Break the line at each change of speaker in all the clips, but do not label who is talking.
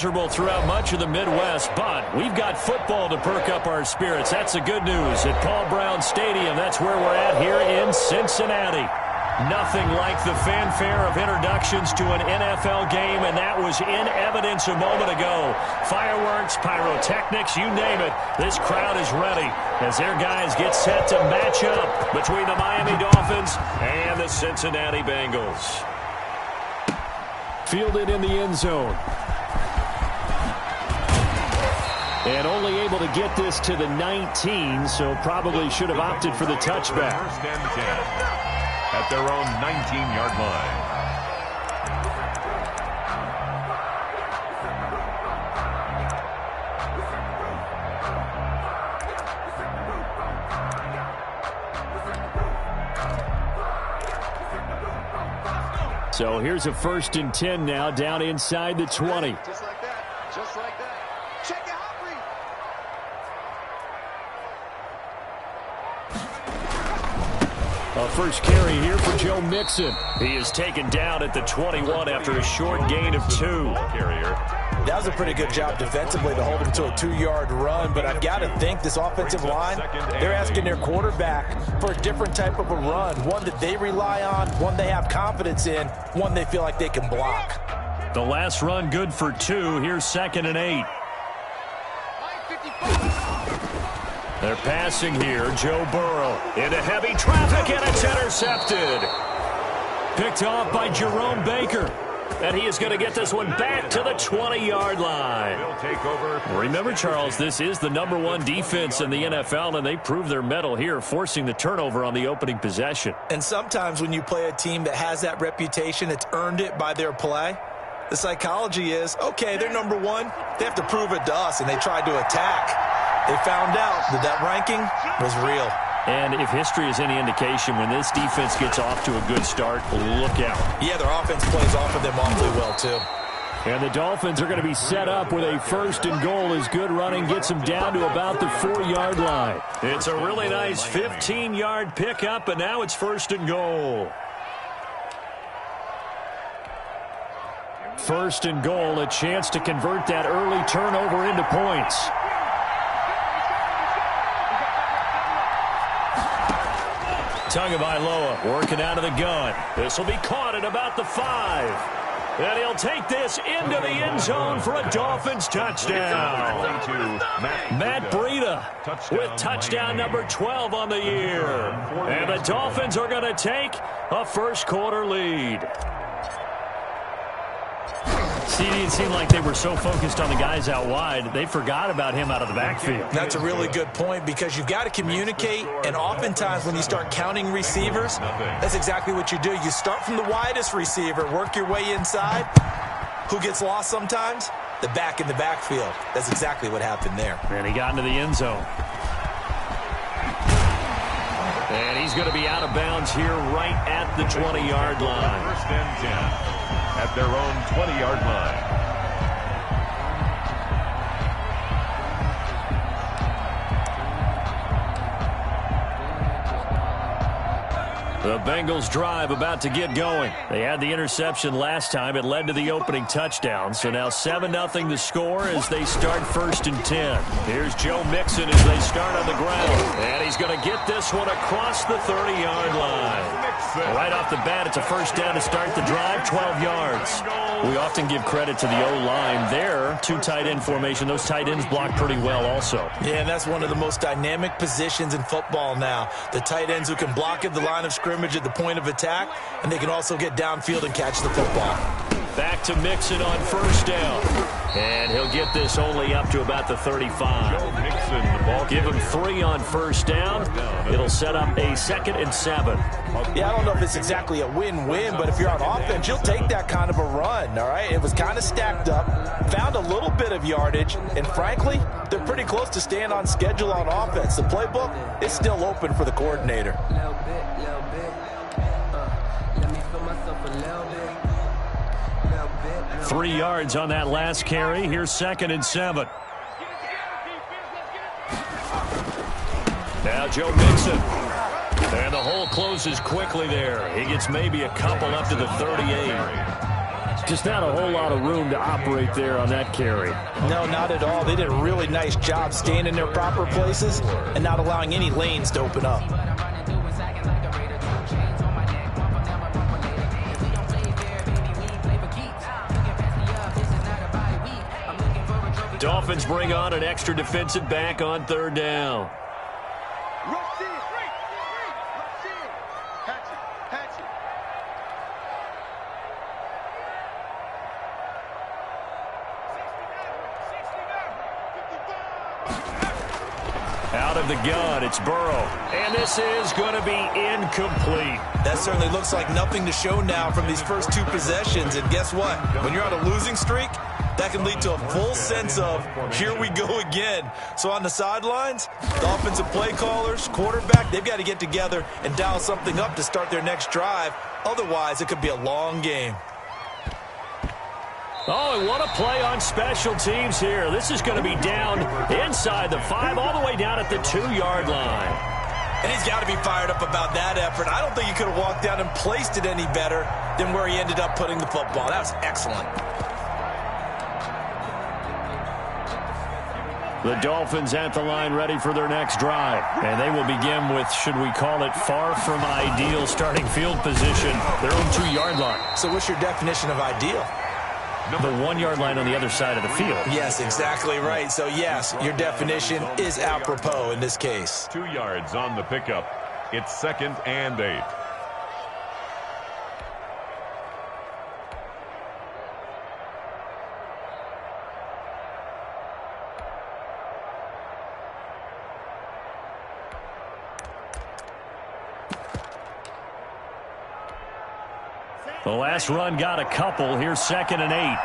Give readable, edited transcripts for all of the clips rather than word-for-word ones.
Throughout much of the Midwest, but we've got football to perk up our spirits. That's the good news at Paul Brown Stadium. That's where we're at here in Cincinnati. Nothing like the fanfare of introductions to an NFL game, and that was in evidence a moment ago. Fireworks, pyrotechnics, you name it. This crowd is ready as their guys get set to match up between the Miami Dolphins and the Cincinnati Bengals. Fielded in the end zone. And only able to get this to the 19, so probably should have opted for the touchback.
First and 10 at their own 19-yard line.
So here's a 1st and 10 now, down inside the 20.
Just like that. Just like that. Check it out.
A first carry here for Joe Mixon. He is taken down at the 21 after a short gain of 2.
That was a pretty good job defensively to hold him to a 2-yard run, but I've got to think this offensive line, they're asking their quarterback for a different type of a run, one that they rely on, one they have confidence in, one they feel like they can block.
The last run good for 2. Here's 2nd and 8. They're passing here. Joe Burrow into heavy traffic, and it's intercepted. Picked off by Jerome Baker. And he is going to get this one back to the 20-yard line. Remember, Charles, this is the #1 defense in the NFL, and they prove their mettle here, forcing the turnover on the opening possession.
And sometimes when you play a team that has that reputation, it's earned it by their play. The psychology is, okay, they're #1. They have to prove it to us, and they tried to attack. They found out that that ranking was real.
And if history is any indication, when this defense gets off to a good start, look out.
Yeah, their offense plays off of them awfully well, too.
And the Dolphins are going to be set up with a 1st and goal as good running gets them down to about the 4-yard line. It's a really nice 15-yard pickup, and now it's 1st and goal. 1st and goal, a chance to convert that early turnover into points. Tagovailoa working out of the gun. This will be caught at about the 5. And he'll take this into the end zone for a Dolphins touchdown. Matt Breida with touchdown number 12 on the year. And the Dolphins are going to take a first-quarter lead. See, it seemed like they were so focused on the guys out wide, they forgot about him out of the backfield.
That's a really good point because you've got to communicate, and oftentimes when you start counting receivers, that's exactly what you do. You start from the widest receiver, work your way inside. Who gets lost sometimes? The back in the backfield. That's exactly what happened there.
And he got into the end zone. And he's going to be out of bounds here right at the 20-yard line.
1st and 10. At their own 20-yard line.
The Bengals drive about to get going. They had the interception last time. It led to the opening touchdown. So now 7-0 the score as they start 1st and 10. Here's Joe Mixon as they start on the ground. And he's going to get this one across the 30-yard line. Right off the bat, it's a 1st down to start the drive, 12 yards. We often give credit to the O-line there. 2 tight end formation. Those tight ends block pretty well also.
Yeah, and that's one of the most dynamic positions in football now. The tight ends who can block at the line of scrimmage at the point of attack, and they can also get downfield and catch the football.
Back to Mixon on 1st down. And he'll get this only up to about the 35. Give him 3 on 1st down. It'll set up a 2nd and 7.
Yeah, I don't know if it's exactly a win-win, but if you're on offense, you'll take that kind of a run, all right? It was kind of stacked up, found a little bit of yardage, and frankly, they're pretty close to staying on schedule on offense. The playbook is still open for the coordinator.
Little bit. Let me feel myself a little bit.
3 yards on that last carry. Here's 2nd and 7. Now Joe Mixon. And the hole closes quickly there. He gets maybe a couple up to the 38. Just not a whole lot of room to operate there on that carry.
No, not at all. They did a really nice job staying in their proper places and not allowing any lanes to open up.
Dolphins bring on an extra defensive back on third down. Out of the gun, it's Burrow. And this is going to be incomplete.
That certainly looks like nothing to show now from these first two possessions. And guess what? When you're on a losing streak, that can lead to a full sense of, here we go again. So on the sidelines, the offensive play callers, quarterback, they've got to get together and dial something up to start their next drive. Otherwise, it could be a long game.
Oh, and what a play on special teams here. This is going to be down inside the 5, all the way down at the 2-yard line.
And he's got to be fired up about that effort. I don't think he could have walked down and placed it any better than where he ended up putting the football. That was excellent.
The Dolphins at the line ready for their next drive. And they will begin with, should we call it, far from ideal starting field position, their own 2-yard line.
So what's your definition of ideal?
The 1-yard line on the other side of the field.
Yes, exactly right. So, yes, your definition is apropos in this case.
2 yards on the pickup. It's 2nd and 8.
The last run got a couple. Here's 2nd and 8.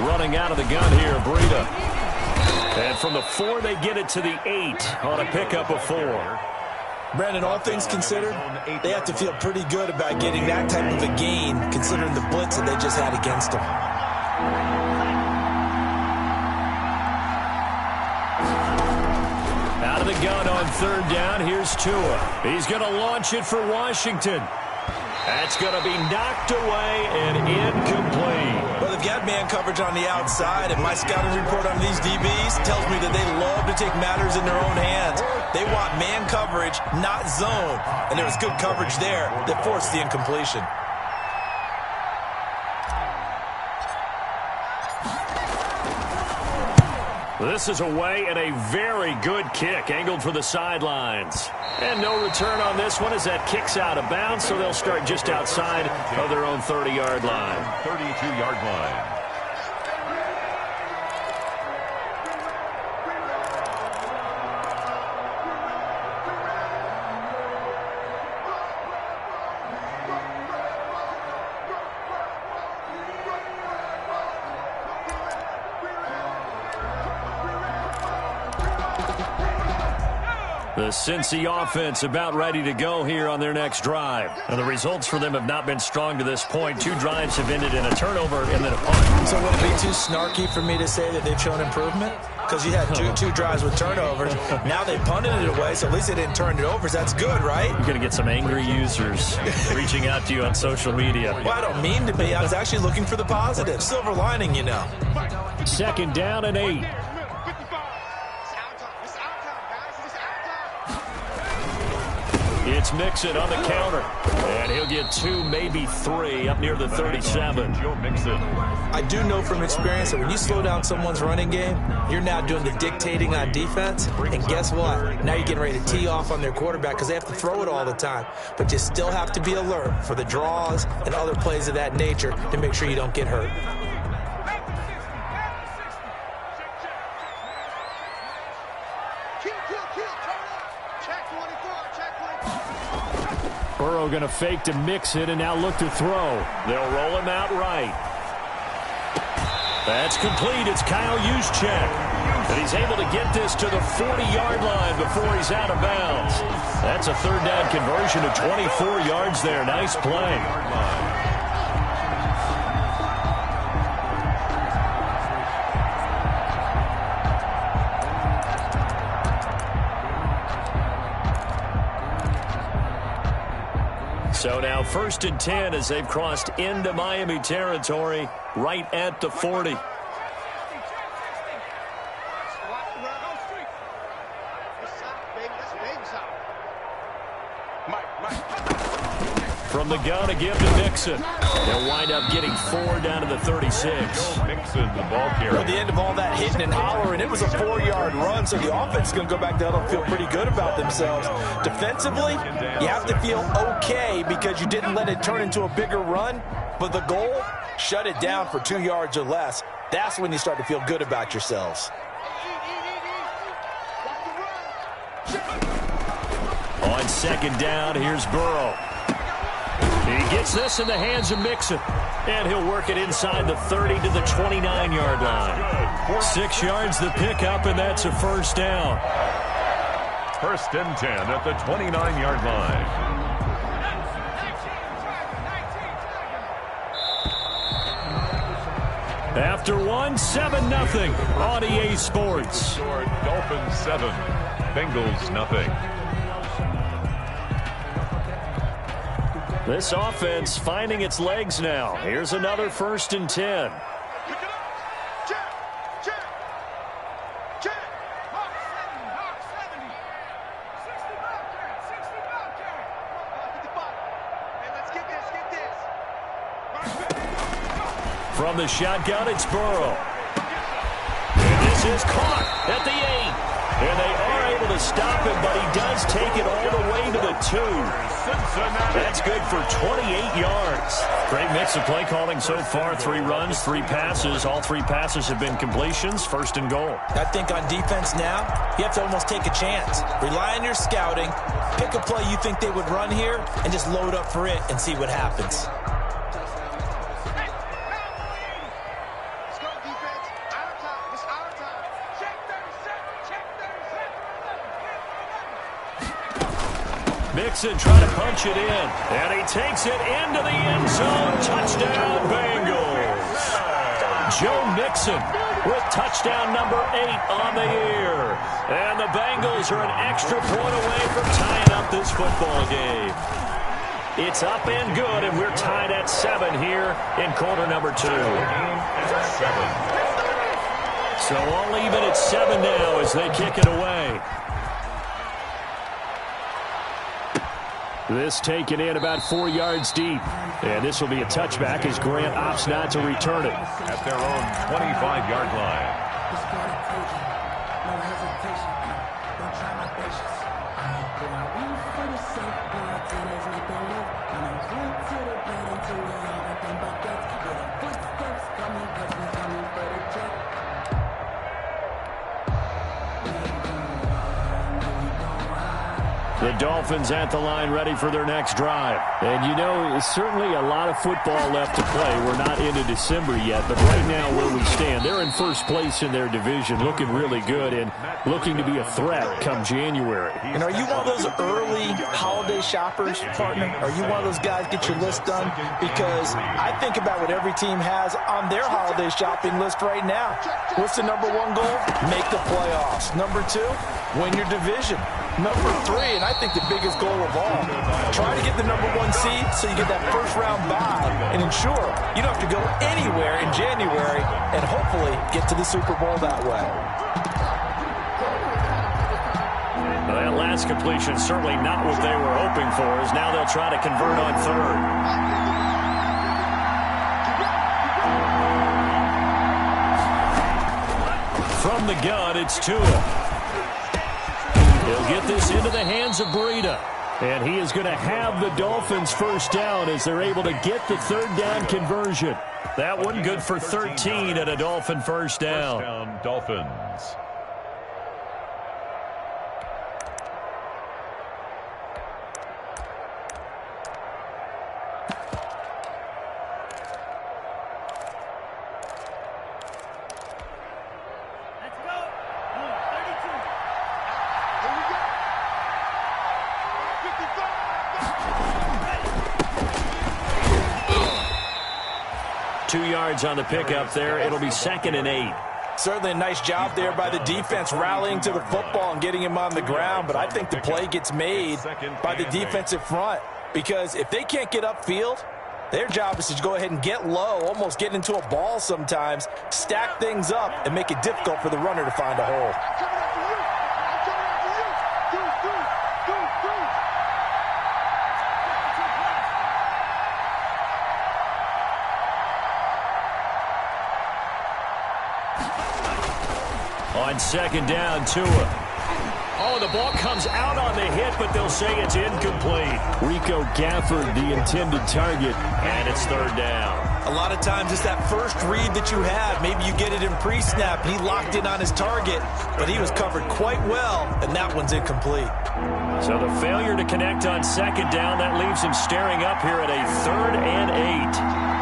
Running out of the gun here, Breida. And from the 4, they get it to the 8 on a pickup of 4.
Brandon, all things considered, they have to feel pretty good about getting that type of a gain, considering the blitz that they just had against them.
Out of the gun on 3rd down. Here's Tua. He's going to launch it for Washington. That's going to be knocked away and incomplete.
Well, they've got man coverage on the outside, and my scouting report on these DBs tells me that they love to take matters in their own hands. They want man coverage, not zone. And there was good coverage there that forced the incompletion.
This is away and a very good kick, angled for the sidelines. And no return on this one as that kicks out of bounds, so they'll start just outside of their own 30-yard line.
32-yard line.
The Cincy offense about ready to go here on their next drive. And the results for them have not been strong to this point. 2 drives have ended in a turnover and then a punt.
So would it be too snarky for me to say that they've shown improvement? Because you had two drives with turnovers. Now they punted it away, so at least they didn't turn it over. So that's good, right?
You're going to get some angry users reaching out to you on social media.
Well, I don't mean to be. I was actually looking for the positive. Silver lining, you know.
2nd down and 8. It's Mixon on the counter. And he'll get 2, maybe 3 up near the 37.
Joe Mixon.
I do know from experience that when you slow down someone's running game, you're now doing the dictating on defense. And guess what? Now you're getting ready to tee off on their quarterback because they have to throw it all the time. But you still have to be alert for the draws and other plays of that nature to make sure you don't get hurt.
Burrow going to fake to mix it and now look to throw. They'll roll him out right. That's complete. It's Kyle Juszczyk. And he's able to get this to the 40-yard line before he's out of bounds. That's a 3rd down conversion of 24 yards there. Nice play. So now 1st and 10 as they've crossed into Miami territory right at the 40. From the gun, a give to Mixon. They'll wind up getting 4 down to the 36.
Mixon, the ball carrier.
At the end of all that hitting and hollering, it was a 4-yard run, so the offense is going to go back to huddle and feel pretty good about themselves. Defensively, you have to feel okay because you didn't let it turn into a bigger run, but the goal, shut it down for 2 yards or less. That's when you start to feel good about yourselves.
On 2nd down, here's Burrow. He gets this in the hands of Mixon, and he'll work it inside the 30 to the 29-yard line. 6 yards the pickup, and that's a 1st down.
1st and 10 at the 29-yard line.
After 1, 7-0 on EA Sports.
Dolphins 7, Bengals nothing.
This offense finding its legs now. Here's another 1st and 10. From the shotgun, it's Burrow. And this is caught at the 8. And they are able to stop him, but he does take it all the way to the 2. That's good for 28 yards. Great mix of play calling so far. 3 runs, 3 passes. All 3 passes have been completions. 1st and goal.
I think on defense now, you have to almost take a chance. Rely on your scouting. Pick a play you think they would run here and just load up for it and see what happens.
Mixon trying to punch it in, and he takes it into the end zone. Touchdown, Bengals. Joe Mixon with touchdown number 8 on the year. And the Bengals are an extra point away from tying up this football game. It's up and good, and we're tied at 7 here in quarter number 2. So all even at 7 now as they kick it away. This taken in about 4 yards deep. And this will be a touchback as Grant opts not to return it.
At their own 25-yard line.
The Dolphins at the line ready for their next drive. And you know, it's certainly a lot of football left to play. We're not into December yet, but right now where we stand, they're in first place in their division, looking really good and looking to be a threat come January.
And are you one of those early holiday shoppers, partner? Are you one of those guys get your list done? Because I think about what every team has on their holiday shopping list right now. What's the number 1 goal? Make the playoffs. Number 2, win your division. Number 3, and I think the biggest goal of all, try to get the number 1 seed so you get that first-round bye and ensure you don't have to go anywhere in January and hopefully get to the Super Bowl that way.
Well, that last completion certainly not what they were hoping for, as now they'll try to convert on 3rd. From the gun, it's Tua. He'll get this into the hands of Breida. And he is going to have the Dolphins first down as they're able to get the 3rd down conversion. That one good for 13 and a Dolphin first down.
First down, Dolphins.
Let's go. 32.
2 yards on the pickup there. It'll be 2nd and 8.
Certainly a nice job there by the defense rallying to the football and getting him on the ground, but I think the play gets made by the defensive front. Because if they can't get upfield, their job is to go ahead and get low, almost get into a ball sometimes, stack things up, and make it difficult for the runner to find a hole.
On second down, Tua. Oh, the ball comes out on the hit, but they'll say it's incomplete. Rico Gafford, the intended target, and it's third down.
A lot of times it's that first read that you have. Maybe you get it in pre-snap, and he locked in on his target, but he was covered quite well, and that one's incomplete.
So the failure to connect on second down, that leaves him staring up here at a 3rd and 8.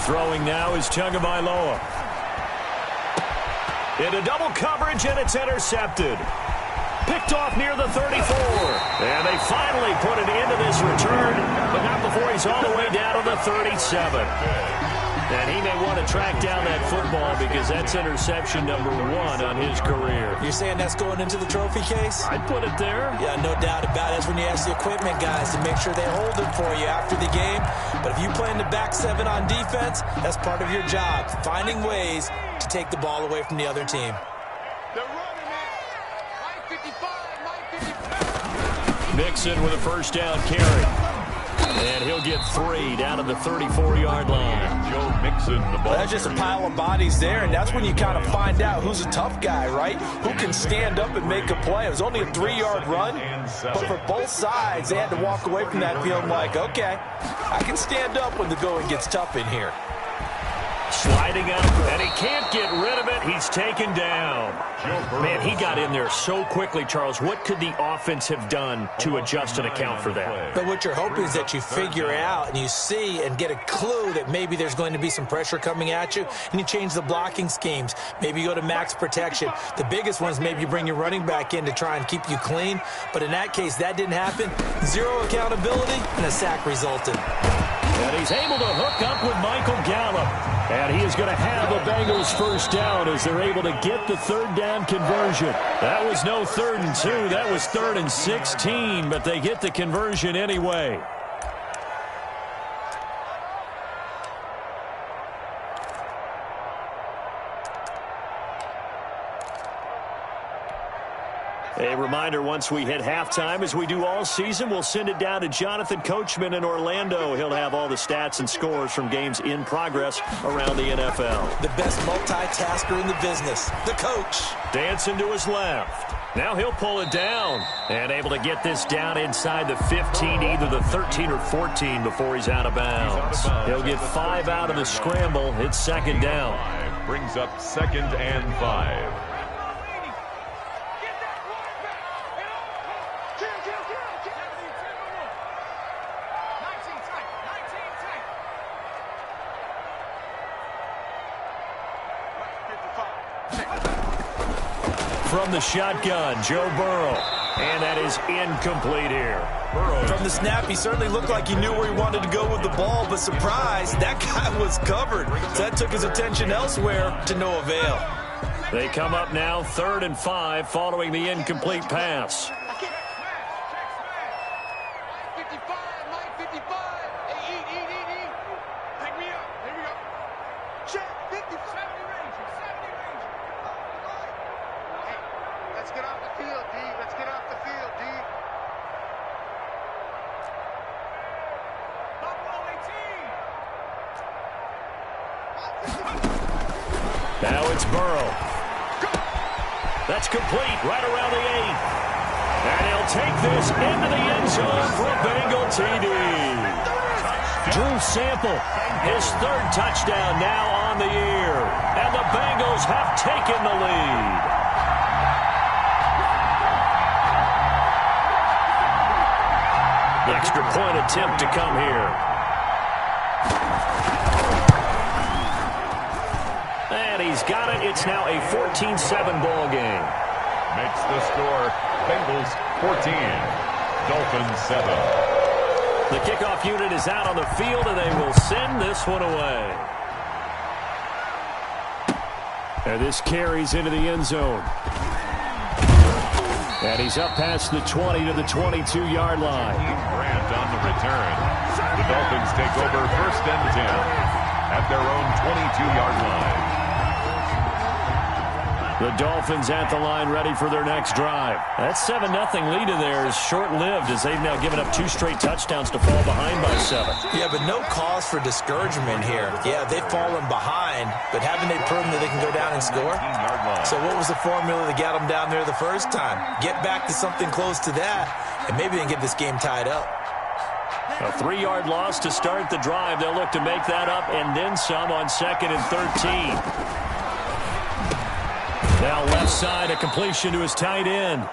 Throwing now is Tagovailoa. Into double coverage, and it's intercepted. Picked off near the 34. And they finally put it into this return, but not before he's all the way down to the 37. And he may want to track down that football because that's interception number 1 on his career.
You're saying that's going into the trophy case?
I'd put it there.
Yeah, no doubt about it. That's when you ask the equipment guys to make sure they hold it for you after the game. But if you play in the back 7 on defense, that's part of your job, finding ways to take the ball away from the other team.
They're running it.
Mixon with a first down carry. And he'll get 3 down to the 34-yard line.
Joe Mixon, the ball.
Well, that's just a pile of bodies there, and that's when you kind of find out who's a tough guy, right? Who can stand up and make a play. It was only a 3-yard run, but for both sides, they had to walk away from that feeling like, okay, I can stand up when the going gets tough in here.
Sliding up, and he can't get rid of it. He's taken down. Man, he got in there so quickly, Charles. What could the offense have done to adjust and account for that?
But what you're hoping is that you figure out and you see and get a clue that maybe there's going to be some pressure coming at you, and you change the blocking schemes. Maybe you go to max protection. The biggest one is maybe you bring your running back in to try and keep you clean. But in that case, that didn't happen. 0 accountability, and a sack resulted.
And he's able to hook up with Michael Gallup. And he is going to have the Bengals first down as they're able to get the 3rd down conversion. That was no 3rd and 2. That was 3rd and 16, but they get the conversion anyway. A reminder, once we hit halftime, as we do all season, we'll send it down to Jonathan Coachman in Orlando. He'll have all the stats and scores from games in progress around the NFL.
The best multitasker in the business, the coach.
Dancing to his left. Now he'll pull it down and able to get this down inside the 15, either the 13 or 14 before he's out of bounds. He'll get 5 out of the scramble. It's second down.
Brings up 2nd and 5.
From the shotgun, Joe Burrow. And that is incomplete here.
From the snap, he certainly looked like he knew where he wanted to go with the ball, but surprise, that guy was covered. So that took his attention elsewhere to no avail.
They come up now 3rd and 5 following the incomplete pass. Now it's Burrow. That's complete right around the 8. And he'll take this into the end zone for a Bengal TD. Drew Sample, his 3rd touchdown now on the year. And the Bengals have taken the lead. Extra point attempt to come here. And he's got it. It's now a 14-7 ball game.
Makes the score Bengals 14, Dolphins 7.
The kickoff unit is out on the field, and they will send this one away. And this carries into the end zone. And he's up past the 20 to the 22-yard line.
Grant on the return. The Dolphins take over 1st and 10 at their own 22-yard line.
The Dolphins at the line ready for their next drive. That 7-0 lead of theirs short-lived as they've now given up 2 straight touchdowns to fall behind by 7.
Yeah, but no cause for discouragement here. Yeah, they've fallen behind, but haven't they proven that they can go down and score? So what was the formula that got them down there the first time? Get back to something close to that, and maybe they can get this game tied up.
A 3-yard loss to start the drive. They'll look to make that up and then some on 2nd and 13. Now left side, a completion to his tight end.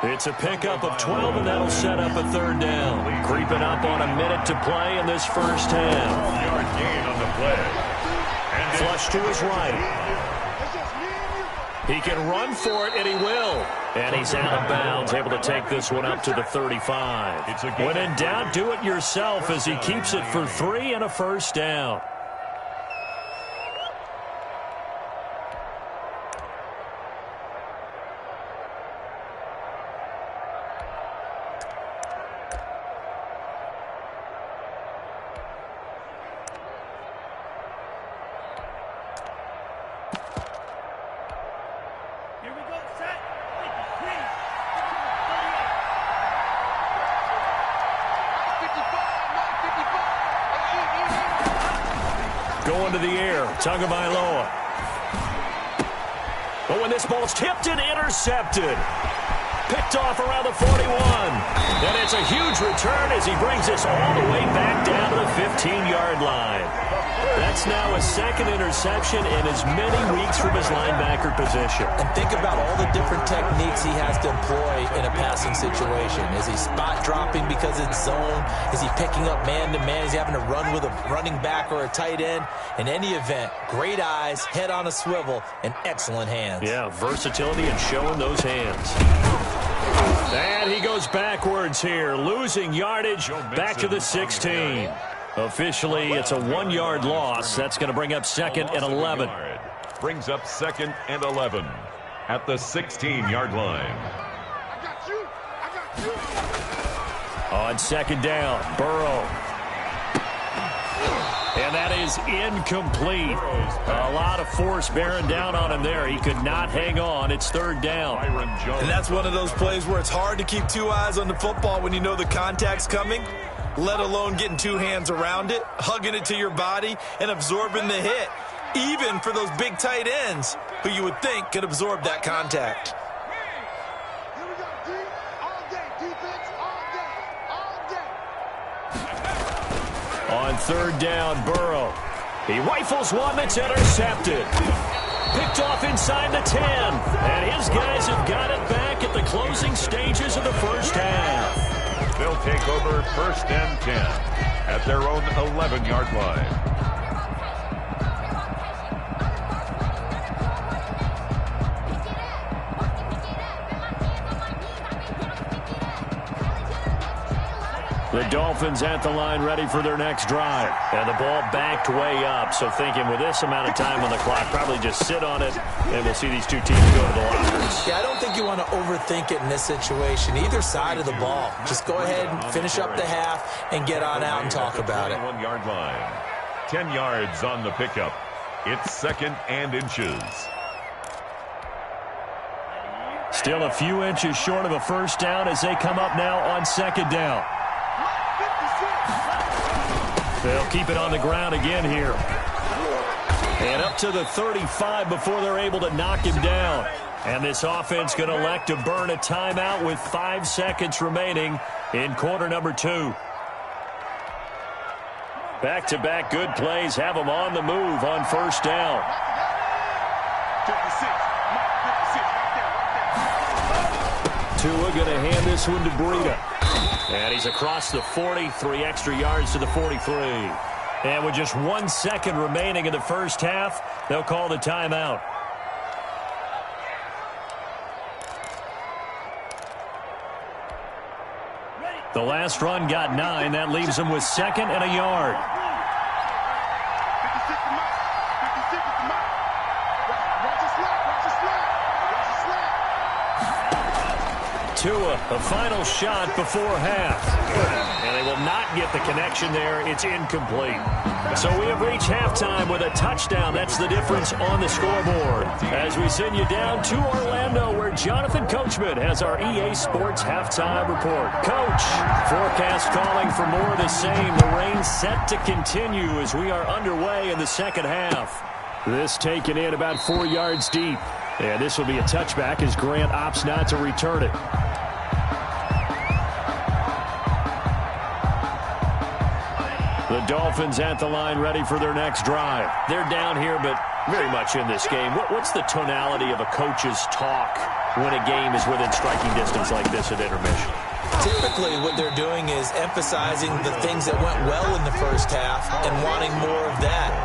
It's a pickup of 12, and that'll set up a 3rd down. Creeping up on a minute to play in this first half.
Yard gain on the play. And
flush to his right. He can run for it, and he will. And he's out of bounds, able to take this one up to the 35. When in doubt, do it yourself as he keeps it for 3 and a 1st down. Going to the air, Tagovailoa. But when this ball's tipped and intercepted, picked off around the 41. And it's a huge return as he brings this all the way back down to the 15-yard line. That's now a 2nd interception in as many weeks from his linebacker position.
And think about all the different techniques he has to employ in a passing situation. Is he spot dropping because it's zone? Is he picking up man-to-man? Is he having to run with a running back or a tight end? In any event, great eyes, head on a swivel, and excellent hands.
Yeah, versatility and showing those hands. And he goes backwards here, losing yardage back to the 16. Officially, it's a 1-yard loss. That's going to bring up 2nd and 11.
Brings up 2nd and 11 at the 16-yard line.
On 2nd down, Burrow. And that is incomplete. A lot of force bearing down on him there. He could not hang on. It's 3rd down.
And that's one of those plays where it's hard to keep 2 eyes on the football when you know the contact's coming, let alone getting 2 hands around it, hugging it to your body, and absorbing the hit, even for those big tight ends who you would think could absorb that contact.
Here we go, D. All day. Defense, all day.
On 3rd down, Burrow. He rifles one that's intercepted. Picked off inside the 10. And his guys have got it back at the closing stages of the first half.
They'll take over 1st and 10 at their own 11-yard line.
The Dolphins at the line ready for their next drive. And the ball backed way up. So thinking with this amount of time on the clock, probably just sit on it, and we'll see these 2 teams go to the lockers.
Yeah, I don't think you want to overthink it in this situation. Either side of the ball. Just go ahead and finish up the half and get on out and talk about it.
1-yard line. 10 yards on the pickup. It's 2nd and inches.
Still a few inches short of a first down as they come up now on 2nd down. They'll keep it on the ground again here. And up to the 35 before they're able to knock him down. And this offense going to elect to burn a timeout with 5 seconds remaining in quarter number 2. Back-to-back good plays have them on the move on first down. Tua going to hand this one to Breida. And he's across the 40, 3 extra yards to the 43. And with just 1 second remaining in the first half, they'll call the timeout. The last run got 9. That leaves them with 2nd and a yard. Tua, a final shot before half. And they will not get the connection there. It's incomplete. So we have reached halftime with a touchdown. That's the difference on the scoreboard. As we send you down to Orlando, where Jonathan Coachman has our EA Sports halftime report. Coach, forecast calling for more of the same. The rain set to continue as we are underway in the second half. This taken in about 4 yards deep. And this will be a touchback as Grant opts not to return it. The Dolphins at the line ready for their next drive. They're down here, but very much in this game. What's the tonality of a coach's talk when a game is within striking distance like this at intermission?
Typically, what they're doing is emphasizing the things that went well in the first half and wanting more of that.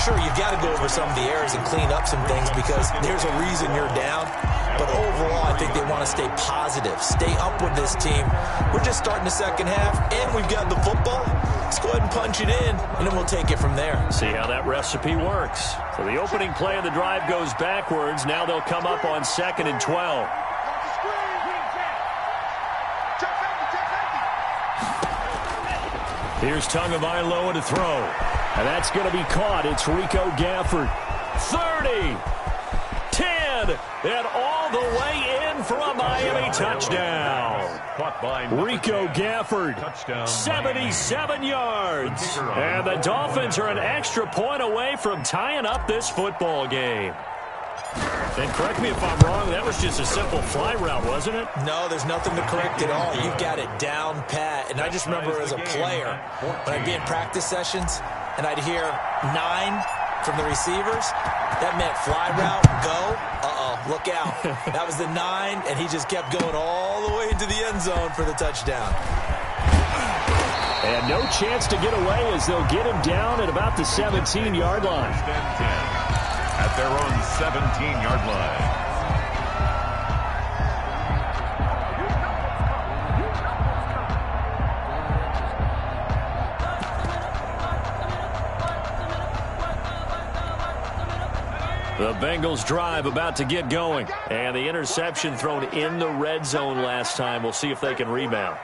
Sure, you've got to go over some of the errors and clean up some things because there's a reason you're down. But overall, I think they want to stay positive, stay up with this team. We're just starting the second half, and we've got the football. Let's go ahead and punch it in, and then we'll take it from there.
See how that recipe works. So the opening play of the drive goes backwards. Now they'll come up on 2nd and 12. Here's Tagovailoa to throw. And that's going to be caught. It's Rico Gafford. 30, 10, and all the way in for a Miami touchdown. Rico Gafford, 77 yards. And the Dolphins are an extra point away from tying up this football game. And correct me if I'm wrong, that was just a simple fly route, wasn't it?
No, there's nothing to correct at all. You've got it down pat. And I just remember as a player, when I'd be in practice sessions, and I'd hear 9 from the receivers, that meant fly route, go, look out. That was the 9, and he just kept going all the way into the end zone for the touchdown.
And no chance to get away as they'll get him down at about the 17-yard line.
At their own 17-yard line.
The Bengals drive about to get going. And the interception thrown in the red zone last time. We'll see if they can rebound.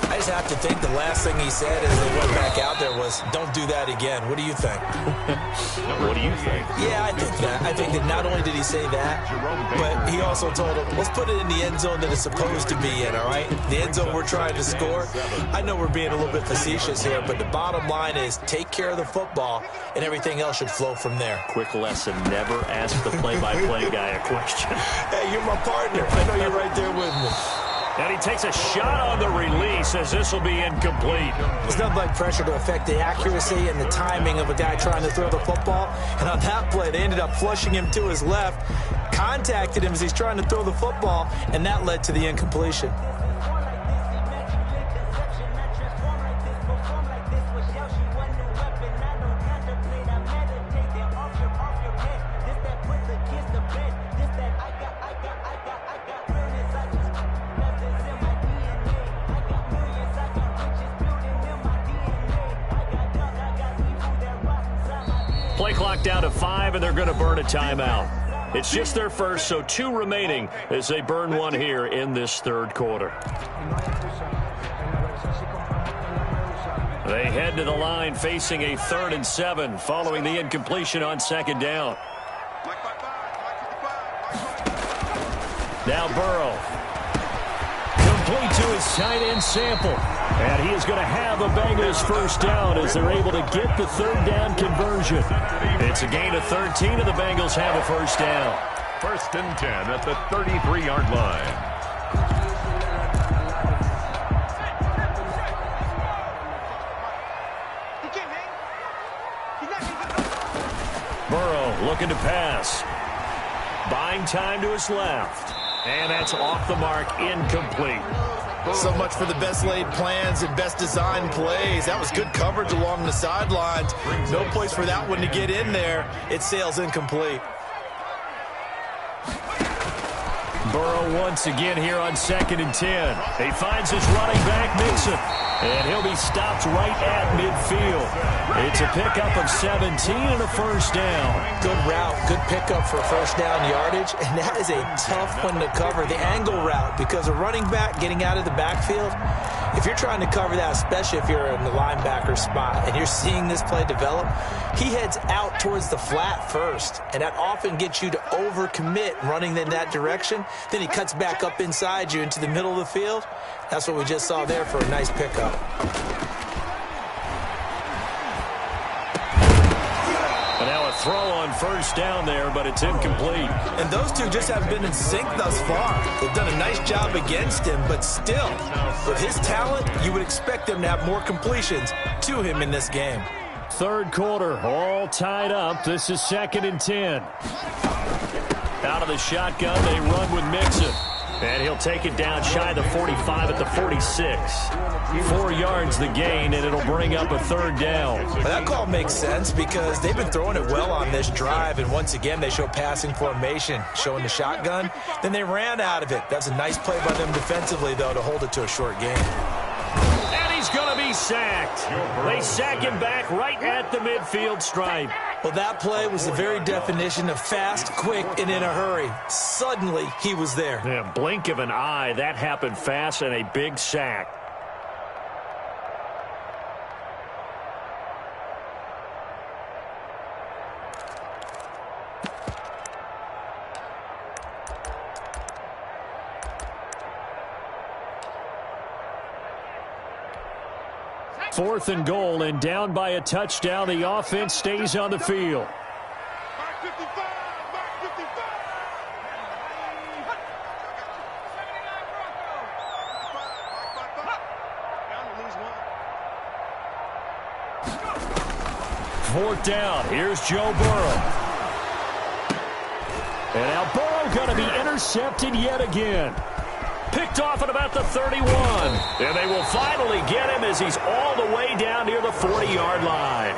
I just have to think the last thing he said as they went back out there was, don't do that again. What do you think?
What do you think?
Yeah, I think that. I think that not only did he say that, but he also told him, let's put it in the end zone that it's supposed to be in, all right? The end zone we're trying to score. I know we're being a little bit facetious here, but the bottom line is take care of the football, and everything else should flow from there.
Quick lesson, never ask the play-by-play guy a question.
Hey, you're my partner. I know you're right there with me.
And he takes a shot on the release as this will be incomplete.
There's nothing like pressure to affect the accuracy and the timing of a guy trying to throw the football. And on that play, they ended up flushing him to his left, contacted him as he's trying to throw the football, and that led to the incompletion.
Play clock down to 5, and they're going to burn a timeout. It's just their first, so 2 remaining as they burn one here in this third quarter. They head to the line facing a 3rd and 7 following the incompletion on 2nd down. Now Burrow. Complete to his tight end Sample. And he is going to have a Bengals first down as they're able to get the 3rd down conversion. It's a gain of 13, and the Bengals have a first down.
1st and 10 at the 33-yard line.
Burrow looking to pass. Buying time to his left. And that's off the mark, incomplete.
So much for the best laid plans and best designed plays. That was good coverage along the sidelines. No place for that one to get in there. It sails incomplete.
Burrow once again here on 2nd and 10. He finds his running back, Mixon, and he'll be stopped right at midfield. It's a pickup of 17 and a first down.
Good route, good pickup for first down yardage, and that is a tough one to cover, the angle route, because a running back getting out of the backfield, if you're trying to cover that, especially if you're in the linebacker spot and you're seeing this play develop, he heads out towards the flat first, and that often gets you to overcommit running in that direction. Then he cuts back up inside you into the middle of the field. That's what we just saw there for a nice pickup.
And now a throw on first down there, but it's incomplete.
And those two just haven't been in sync thus far. They've done a nice job against him, but still, with his talent, you would expect them to have more completions to him in this game.
Third quarter, all tied up. This is 2nd and 10. Out of the shotgun, they run with Mixon. And he'll take it down shy of the 45 at the 46. 4 yards the gain, and it'll bring up a third down.
Well, that call makes sense because they've been throwing it well on this drive, and once again they show passing formation, showing the shotgun. Then they ran out of it. That's a nice play by them defensively, though, to hold it to a short game.
And he's going to be sacked. They sack him back right at the midfield stripe.
Well, that play was the very definition of fast, quick, and in a hurry. Suddenly, he was there.
Yeah, blink of an eye, that happened fast, and a big sack. Fourth and goal, and down by a touchdown. The offense stays on the field.
Mark 55, Mark 55.
Fourth down. Here's Joe Burrow. And now Burrow going to be intercepted yet again. Picked off at about the 31. And they will finally get him as he's all the way down near the 40-yard line.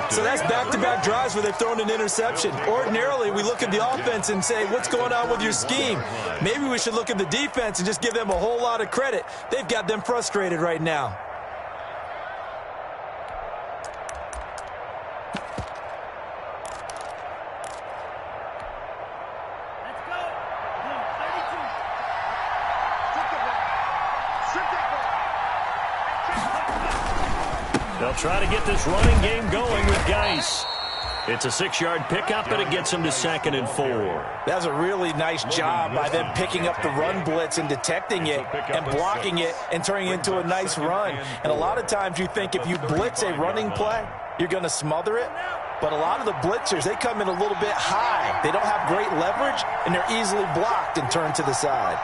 So that's back-to-back drives where they've thrown an interception. Ordinarily, we look at the offense and say, what's going on with your scheme? Maybe we should look at the defense and just give them a whole lot of credit. They've got them frustrated right now.
They'll try to get this running game going with Geis. It's a 6-yard pickup, and it them to 2nd and 4.
That's a really nice job by them picking up the run blitz and detecting it and blocking it and turning it into a nice run. And a lot of times you think if you blitz a running play, you're going to smother it. But a lot of the blitzers, they come in a little bit high. They don't have great leverage, and they're easily blocked and turned to the side.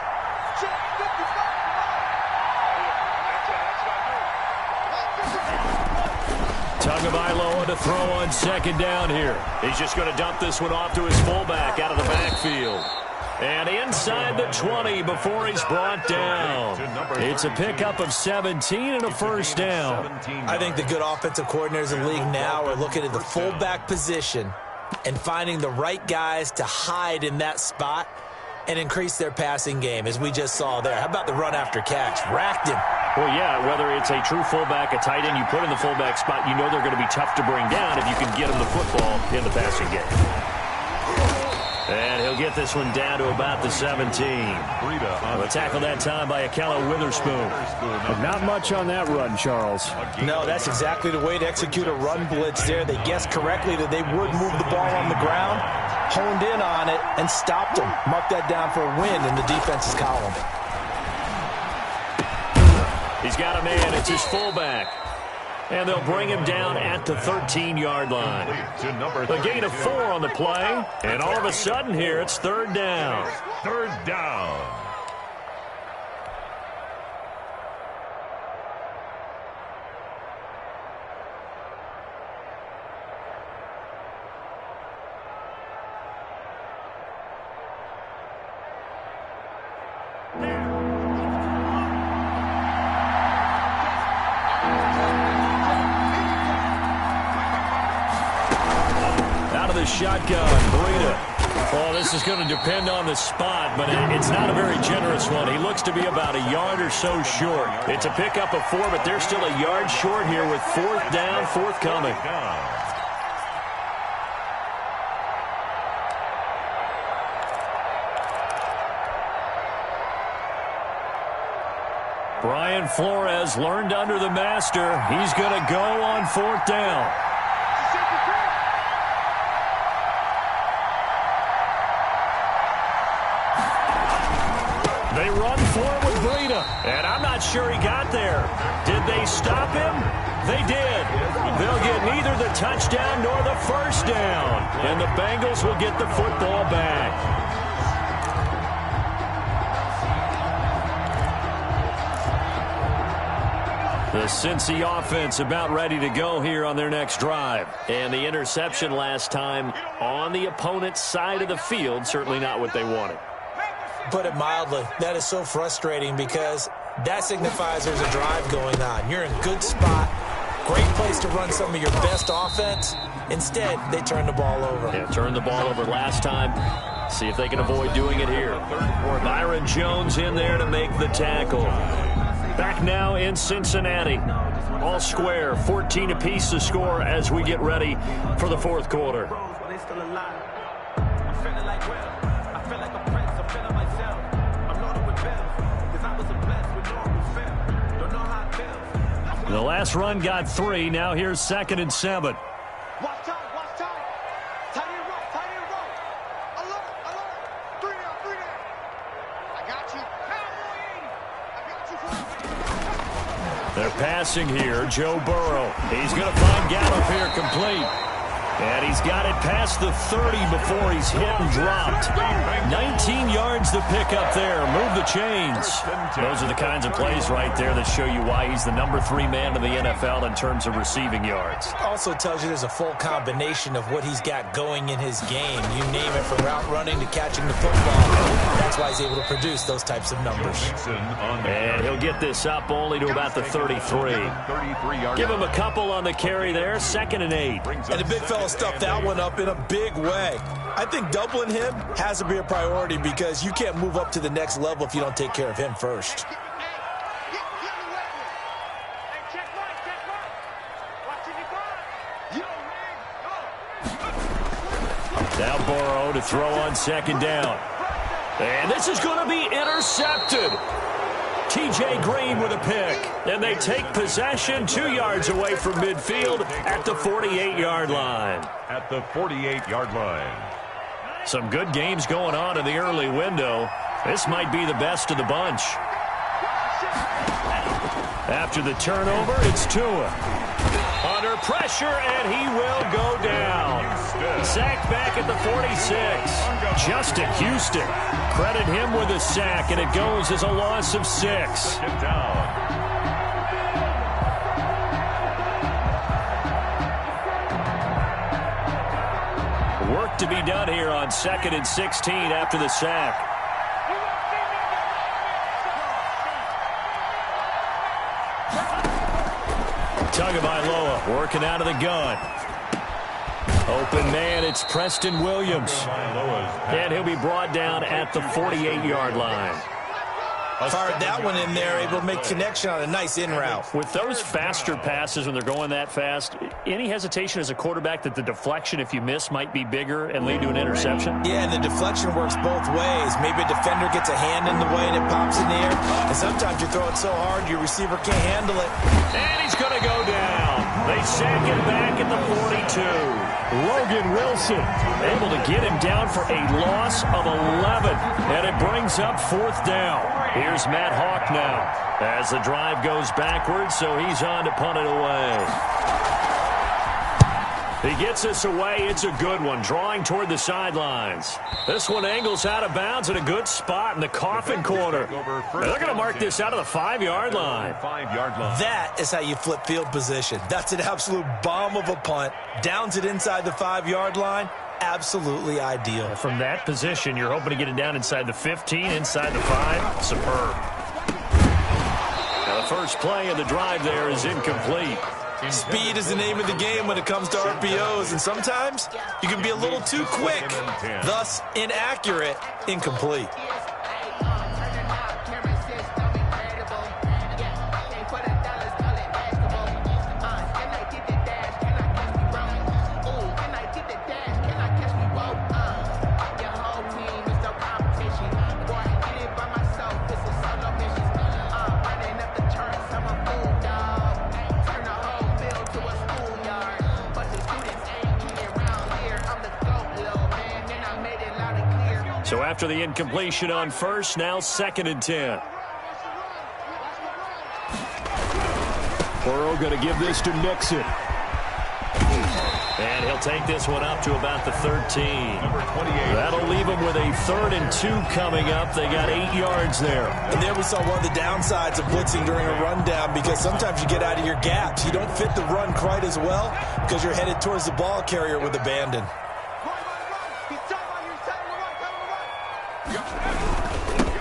Tagovailoa to throw on 2nd down here. He's just going to dump this one off to his fullback out of the backfield. And inside the 20 before he's brought down. It's a pickup of 17 and a first down.
I think the good offensive coordinators in the league now are looking at the fullback position and finding the right guys to hide in that spot and increase their passing game, as we just saw there. How about the run after catch? Racked him.
Well, yeah, whether it's a true fullback, a tight end, you put in the fullback spot, you know they're going to be tough to bring down if you can get them the football in the passing game. And he'll get this one down to about the 17. A tackle that time by Akello Witherspoon.
Not much on that run, Charles.
No, that's exactly the way to execute a run blitz there. They guessed correctly that they would move the ball on the ground, honed in on it, and stopped them. Marked that down for a win in the defense's column.
He's got a man. It's his fullback. And they'll bring him down at the 13-yard line. A gain of 4 on the play. And all of a sudden here, it's 3rd down.
3rd down.
Shotgun, Breida. Well, this is going to depend on the spot, but it's not a very generous one. He looks to be about a yard or so short. It's a pickup of 4, but they're still a yard short here with 4th down, forthcoming. Brian Flores learned under the master. He's going to go on 4th down. They run for it with Breida, and I'm not sure he got there. Did they stop him? They did. They'll get neither the touchdown nor the first down, and the Bengals will get the football back. The Cincy offense about ready to go here on their next drive. And the interception last time on the opponent's side of the field, certainly not what they wanted.
Put it mildly, that is so frustrating because that signifies there's a drive going on. You're in a good spot, great place to run some of your best offense. Instead, they turn the ball over.
Yeah, turned the ball over last time. See if they can avoid doing it here. Byron Jones in there to make the tackle. Back now in Cincinnati. All square, 14 apiece to score as we get ready for the 4th quarter. The last run got 3. Now here's 2nd and 7.
Watch time, watch time. Tight end roll. Alert, alert. 3 down, 3 down. I got you.
They're passing here. Joe Burrow. He's going to find Gallup here complete. And he's got it past the 30 before he's hit and dropped. 19 yards to pick up there. Move the chains. Those are the kinds of plays right there that show you why he's the number 3 man in the NFL in terms of receiving yards.
Also tells you there's a full combination of what he's got going in his game. You name it, from route running to catching the football. That's why he's able to produce those types of numbers.
And he'll get this up only to about the 33. Give him a couple on the carry there. 2nd and 8.
And the big fella stuffed that one up in a big way. I think doubling him has to be a priority because you can't move up to the next level if you don't take care of him first.
Now Burrow to throw on 2nd down. And this is going to be intercepted. T.J. Green with a pick. And they take possession 2 yards away from midfield at the 48-yard line.
At the 48-yard line.
Some good games going on in the early window. This might be the best of the bunch. After the turnover, it's Tua. Under pressure, and he will go down. Sacked back at the 46. Justin Houston. Credit him with a sack, and it goes as a loss of 6.
Get down.
Work to be done here on 2nd and 16 after the sack. Tagovailoa working out of the gun. Open man, it's Preston Williams. And he'll be brought down at the 48-yard line.
Fired that one in there, able to make connection on a nice in route.
With those faster passes when they're going that fast, any hesitation as a quarterback that the deflection, if you miss, might be bigger and lead to an interception?
Yeah, and the deflection works both ways. Maybe a defender gets a hand in the way and it pops in the air. And sometimes you throw it so hard your receiver can't handle it.
And he's going to go down. They sack him back at the 42. Logan Wilson able to get him down for a loss of 11. And it brings up 4th down. Here's Matt Hawk now as the drive goes backwards, so he's on to punt it away. He gets this away. It's a good one, drawing toward the sidelines. This one angles out of bounds at a good spot in the coffin corner. They're going to mark this out of the 5-yard line.
5-yard line.
That is how you flip field position. That's an absolute bomb of a punt. Downs it inside the 5-yard line. Absolutely ideal.
From that position, you're hoping to get it down inside the 15, inside the 5. Superb. Now the first play of the drive there is incomplete.
Speed is the name of the game when it comes to RPOs, and sometimes you can be a little too quick, thus inaccurate, incomplete.
So after the incompletion on first, now 2nd and 10.
Burrow going to give this to Mixon.
And he'll take this one up to about the 13.
Number 28.
That'll leave them with a 3rd and 2 coming up. They got 8 yards there.
And there we saw one of the downsides of blitzing during a rundown, because sometimes you get out of your gaps. You don't fit the run quite as well because you're headed towards the ball carrier with abandon.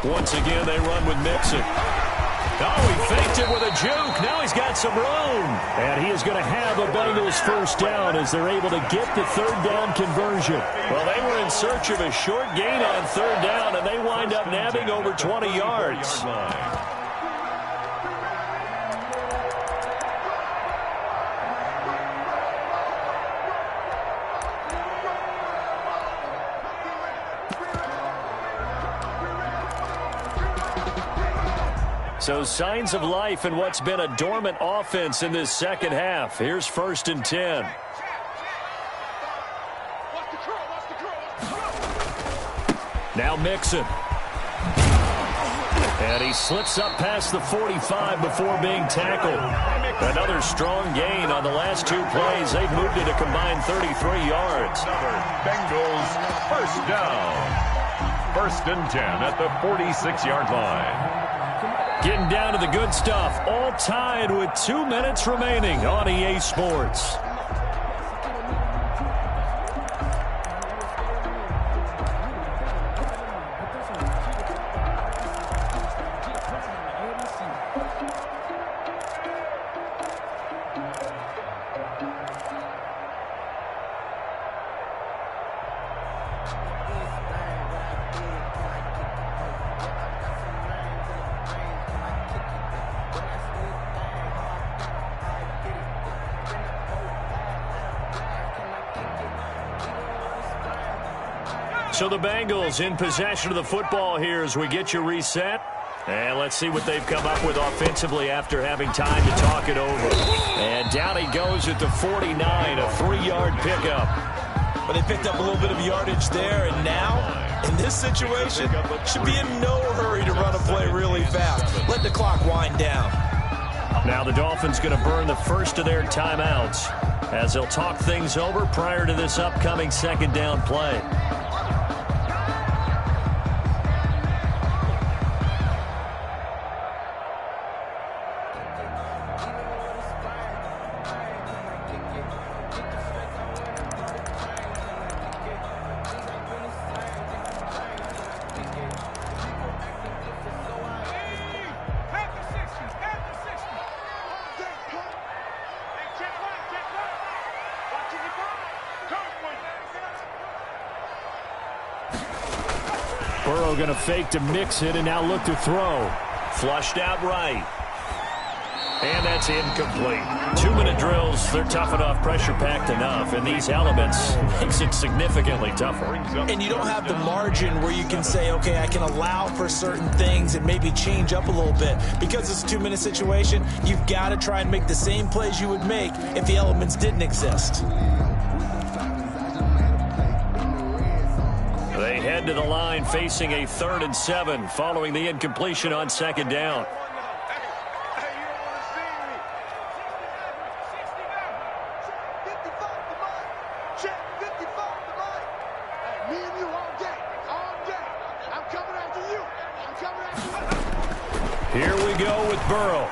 Once again, they run with Mixon. Oh, he faked it with a juke. Now he's got some room.
And he is going to have a Bengals first down as they're able to get the 3rd down conversion.
Well, they were in search of a short gain on 3rd down, and they wind up nabbing over 20 yards. So signs of life in what's been a dormant offense in this second half. Here's 1st and 10. Now Mixon. And he slips up past the 45 before being tackled. Another strong gain on the last 2 plays. They've moved it a combined 33 yards.
Another Bengals first down. 1st and 10 at the 46-yard line.
Getting down to the good stuff. All tied with 2 minutes remaining on EA Sports. So the Bengals in possession of the football here as we get you reset. And let's see what they've come up with offensively after having time to talk it over. And down he goes at the 49, a 3-yard pickup.
But they picked up a little bit of yardage there, and now, in this situation, should be in no hurry to run a play really fast. Let the clock wind down.
Now the Dolphins going to burn the first of their timeouts as they'll talk things over prior to this upcoming 2nd down play.
Burrow going to fake to Mixon and now look to throw.
Flushed out right. And that's incomplete. 2-minute drills, they're tough enough, pressure-packed enough, and these elements makes it significantly tougher.
And you don't have the margin where you can say, okay, I can allow for certain things and maybe change up a little bit. Because it's a 2-minute situation, you've got to try and make the same plays you would make if the elements didn't exist.
They head to the line facing a 3rd and 7 following the incompletion on 2nd down. Here we go with Burrow.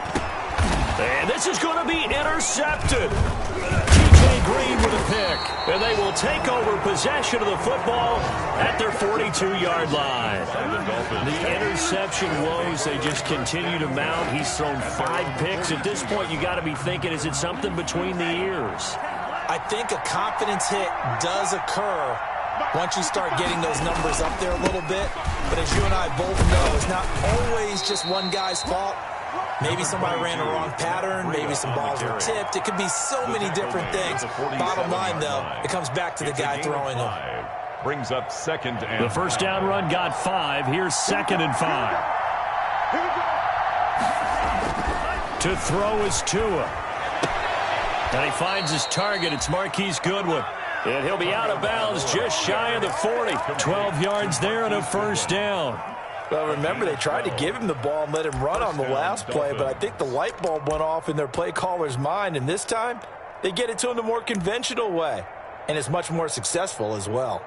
And this is going to be intercepted. T.J. Green with a pick. And they will take over possession of the football at their 42-yard line. The interception woes, they just continue to mount. He's thrown 5 picks. At this point, you got to be thinking, is it something between the ears?
I think a confidence hit does occur once you start getting those numbers up there a little bit. But as you and I both know, it's not always just one guy's fault. Maybe somebody ran a wrong pattern. Maybe some balls were tipped. It could be so many different things. Bottom line, though, it comes back to the guy throwing them.
Brings up second and
the first down run got 5. Here's 2nd and 5. To throw is Tua. And he finds his target. It's Marquise Goodwin. And he'll be out of bounds just shy of the 40. 12 yards there and a first down.
Well, remember, they tried to give him the ball and let him run on the last play, but I think the light bulb went off in their play caller's mind, and this time they get it to him the more conventional way, and it's much more successful as well.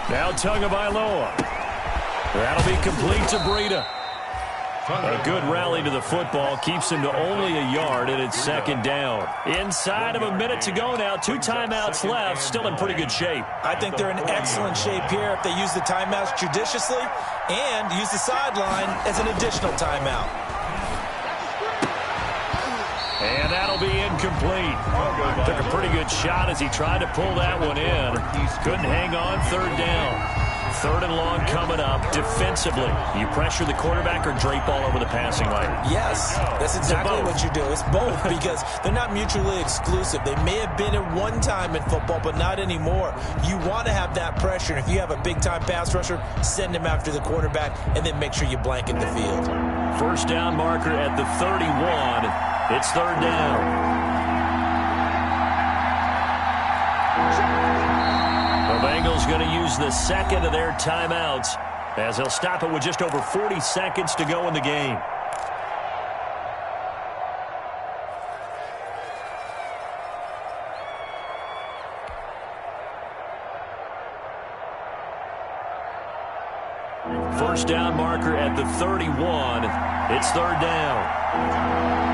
Now Tagovailoa. That'll be complete to Breida. A good rally to the football keeps him to only a yard, and it's 2nd down. Inside of a minute to go now. 2 timeouts left. Still in pretty good shape.
I think they're in excellent shape here if they use the timeouts judiciously and use the sideline as an additional timeout.
And that'll be incomplete. Took a pretty good shot as he tried to pull that one in. Couldn't hang on. 3rd down. 3rd and long coming up. Defensively, you pressure the quarterback or drape all over the passing lane?
Yes, that's exactly what you do. It's both because they're not mutually exclusive. They may have been at one time in football, but not anymore. You want to have that pressure. And if you have a big-time pass rusher, send him after the quarterback and then make sure you blanket the field.
First down marker at the 31. It's 3rd down. The Bengals going to use the 2nd of their timeouts as they'll stop it with just over 40 seconds to go in the game. First down marker at the 31. It's 3rd down.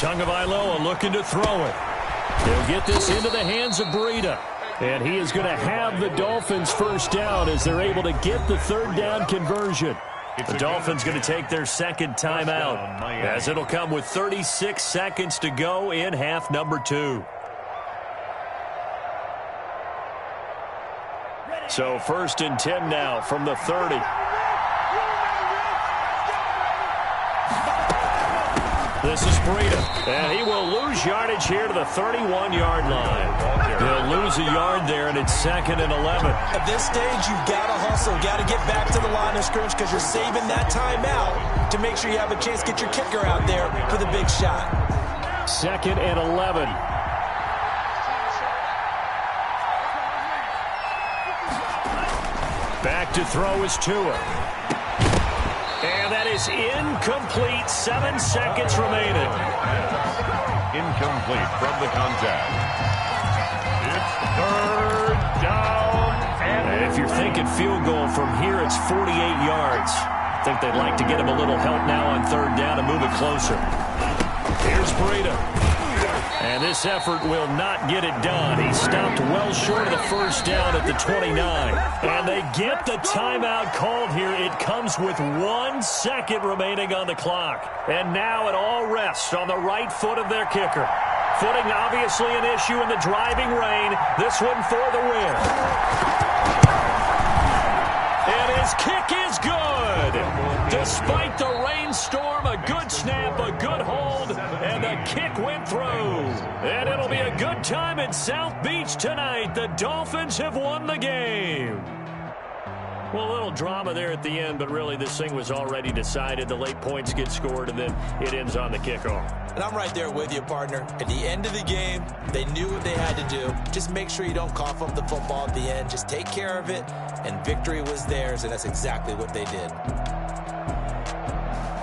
Tagovailoa looking to throw it. He'll get this into the hands of Breida. And he is going to have the Dolphins first down as they're able to get the 3rd down conversion. The Dolphins going to take their 2nd timeout as it'll come with 36 seconds to go in half number 2. So 1st and 10 now from the 30. This is Breida, and he will lose yardage here to the 31-yard line. He'll lose a yard there, and it's 2nd and 11.
At this stage, you've got to hustle. Got to get back to the line of scrimmage because you're saving that timeout to make sure you have a chance to get your kicker out there for the big shot.
2nd and 11. Back to throw is Tua. And that is incomplete. 7 seconds remaining.
Incomplete from the contact. It's 3rd down.
And if you're thinking field goal from here, it's 48 yards. I think they'd like to get him a little help now on 3rd down and move it closer. Here's Breida. And this effort will not get it done. He stopped well short of the first down at the 29. And they get the timeout called here. It comes with 1 second remaining on the clock. And now it all rests on the right foot of their kicker. Footing obviously an issue in the driving rain. This one for the win. And his kick is good. Despite the rainstorm, a good snap, a good hold, and the kick went through. And it'll be a good time in South Beach tonight. The Dolphins have won the game. Well, a little drama there at the end, but really this thing was already decided. The late points get scored, and then it ends on the kickoff.
And I'm right there with you, partner. At the end of the game, they knew what they had to do. Just make sure you don't cough up the football at the end. Just take care of it, and victory was theirs, and that's exactly what they did.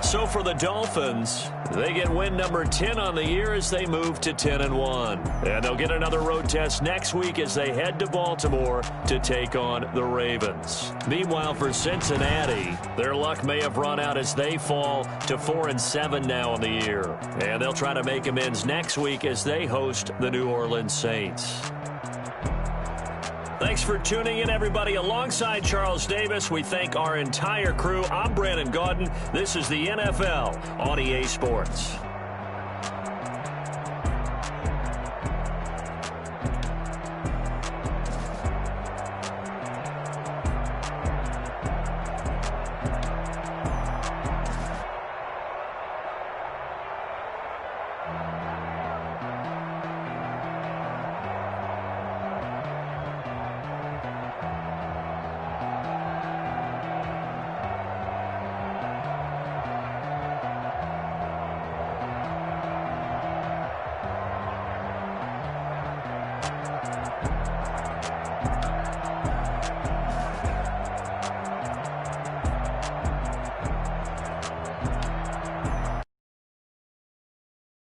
So for the Dolphins, they get win number 10 on the year as they move to 10-1. And they'll get another road test next week as they head to Baltimore to take on the Ravens. Meanwhile, for Cincinnati, their luck may have run out as they fall to 4-7 now on the year. And they'll try to make amends next week as they host the New Orleans Saints. Thanks for tuning in, everybody. Alongside Charles Davis, we thank our entire crew. I'm Brandon Gaudin. This is the NFL on EA Sports.